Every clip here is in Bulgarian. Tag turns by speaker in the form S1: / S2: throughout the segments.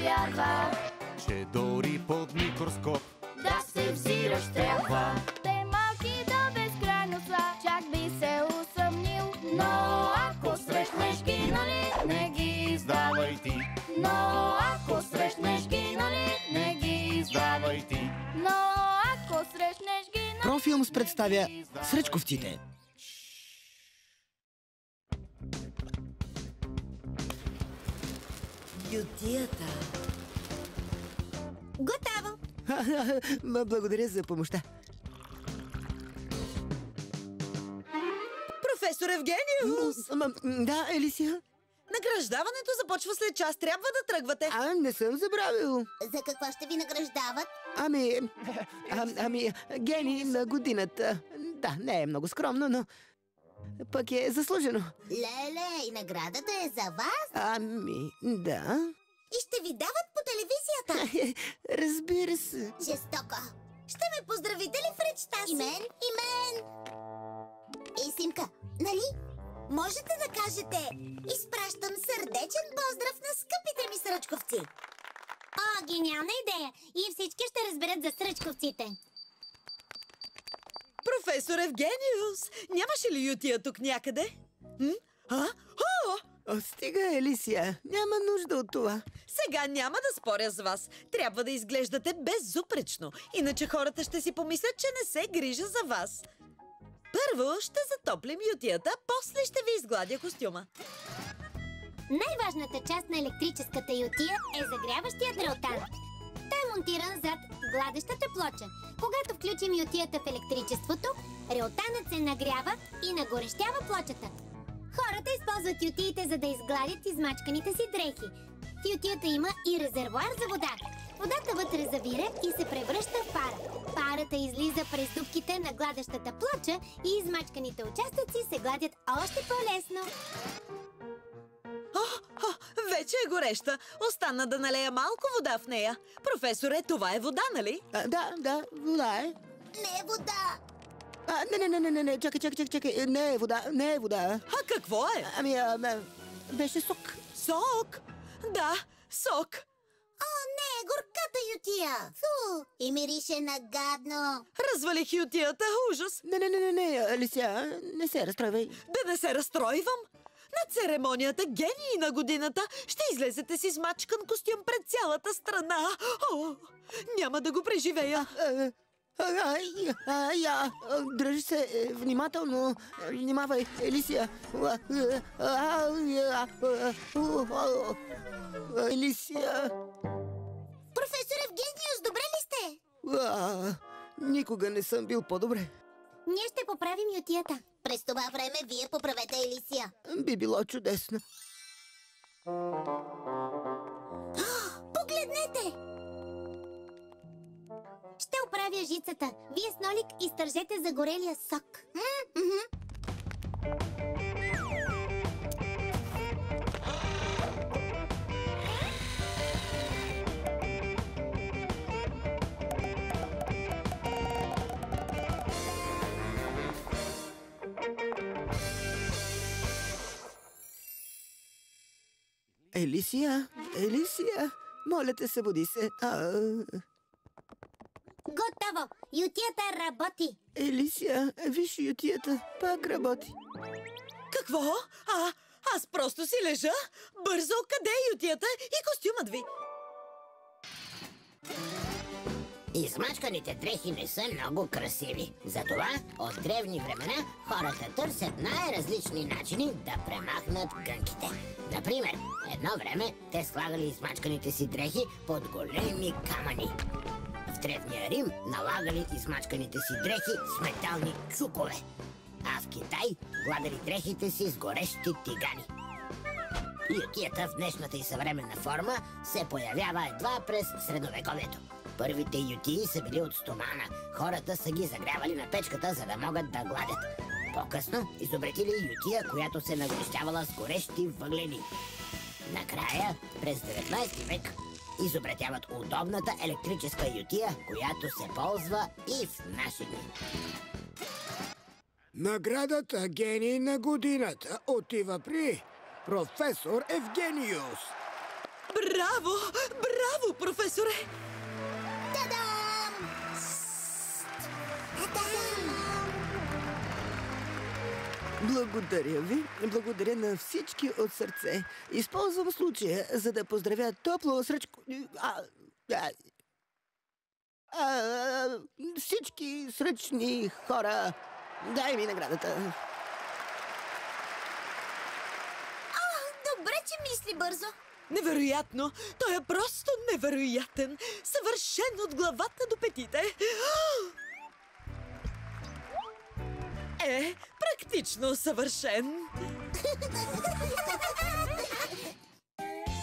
S1: вярва,
S2: че дори под микроскоп
S1: да се взираш трябва. Те малки до безкрайно са, чак би се усъмнил. Но ако срещнеш ги, нали, не ги издавай ти. Но ако срещнеш ги, нали, не ги издавай ти. Но ако срещнеш ги, нали...
S3: Профилмс представя Сръчковците.
S4: Ютията. Готово.
S3: Благодаря за помощта.
S4: Професор Евгениус!
S3: Да, Елисия?
S4: Награждаването започва след час. Трябва да тръгвате.
S3: Не съм забравил.
S5: За какво ще ви награждават?
S3: Гений на годината. Да, не е много скромно, но пък е заслужено.
S5: Леле, и наградата е за вас?
S3: Да.
S5: И ще ви дават по телевизията?
S3: Разбира се.
S5: Жестоко. Ще ме поздравите ли в речта си? И мен, и мен. И Симка, нали? Можете да кажете: изпращам сърдечен поздрав на скъпите ми сръчковци.
S6: О, гениална идея! И всички ще разберат за сръчковците.
S4: Професор Евгениус, нямаше ли ютия тук някъде?
S3: Стига, Елисия. Няма нужда от това.
S4: Сега няма да споря с вас. Трябва да изглеждате безупречно. Иначе хората ще си помислят, че не се грижа за вас. Първо ще затоплим ютията, после ще ви изгладя костюма.
S6: Най-важната част на електрическата ютия е загряващият реотан. Той е монтиран зад гладещата плоча. Когато включим ютията в електричеството, реотанът се нагрява и нагорещява плочата. Хората използват ютиите, за да изгладят измачканите си дрехи. В ютията има и резервоар за вода. Водата вътре завира и се превръща в пара. Парата излиза през дупките на гладещата плоча и измачканите участъци се гладят още по-лесно.
S4: Вече е гореща. Остана да налея малко вода в нея. Професоре, това е вода, нали?
S3: Да, вода е.
S5: Не е вода.
S3: Не, чакай. Не е вода.
S4: А какво е?
S3: Беше сок.
S4: Сок? Да, сок.
S5: О, не, горката ютия. Фу, и мирише нагадно.
S4: Развалих ютията, ужас.
S3: Не, Алисия, не се разстройвай.
S4: Да не се разстройвам. На церемонията гении на годината ще излезете си с мачкан костюм пред цялата страна. О, няма да го преживея.
S3: Дръжи се внимателно. Внимавай, Елисия. Елисия.
S5: Професор Евгениус, добре ли сте?
S3: Никога не съм бил по-добре.
S6: Ние ще поправим ютията.
S5: През това време вие поправете Елисия.
S3: Би било чудесно.
S5: Погледнете!
S6: Ще оправя жицата. Вие с Нолик изтържете загорелия сок.
S3: Елисия, моля те, събуди се.
S6: Готово! Ютията работи!
S3: Елисия, виж, ютията пак работи.
S4: Какво? Аз просто си лежа. Бързо, къде е ютията и костюмът ви?
S7: Измачканите дрехи не са много красиви. Затова от древни времена хората търсят най-различни начини да премахнат гънките. Например, едно време те слагали измачканите си дрехи под големи камъни. В древния Рим налагали измачканите си дрехи с метални чукове. А в Китай гладали дрехите си с горещи тигани. Ютията в днешната и съвременна форма се появява едва през средновековието. Първите ютии са били от стомана. Хората са ги загрявали на печката, за да могат да гладят. По-късно изобретили ютия, която се нагорещявала с горещи въглени. Накрая, през 19 век, изобретяват удобната електрическа ютия, която се ползва и в наши дни.
S8: Наградата гений на годината отива при професор Евгениус.
S4: Браво! Браво, професоре!
S5: Та-дам! Та-дам!
S3: Благодаря ви. Благодаря на всички от сърце. Използвам случая, за да поздравя топло всички сръчни хора. Дай ми наградата.
S5: Добре, че мисли бързо.
S4: Невероятно! Той е просто невероятен! Съвършен от главата до петите! Практично съвършен!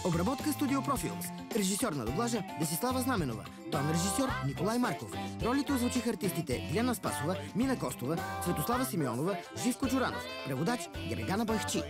S3: Обработка Студио Профилс. Режисьор на дублажа Десислава Знаменова. Тон режисьор Николай Марков. Ролите озвучиха артистите Диана Спасова, Мина Костова, Светослава Симеонова, Живко Джуранов. Преводач Герегана Бахчи.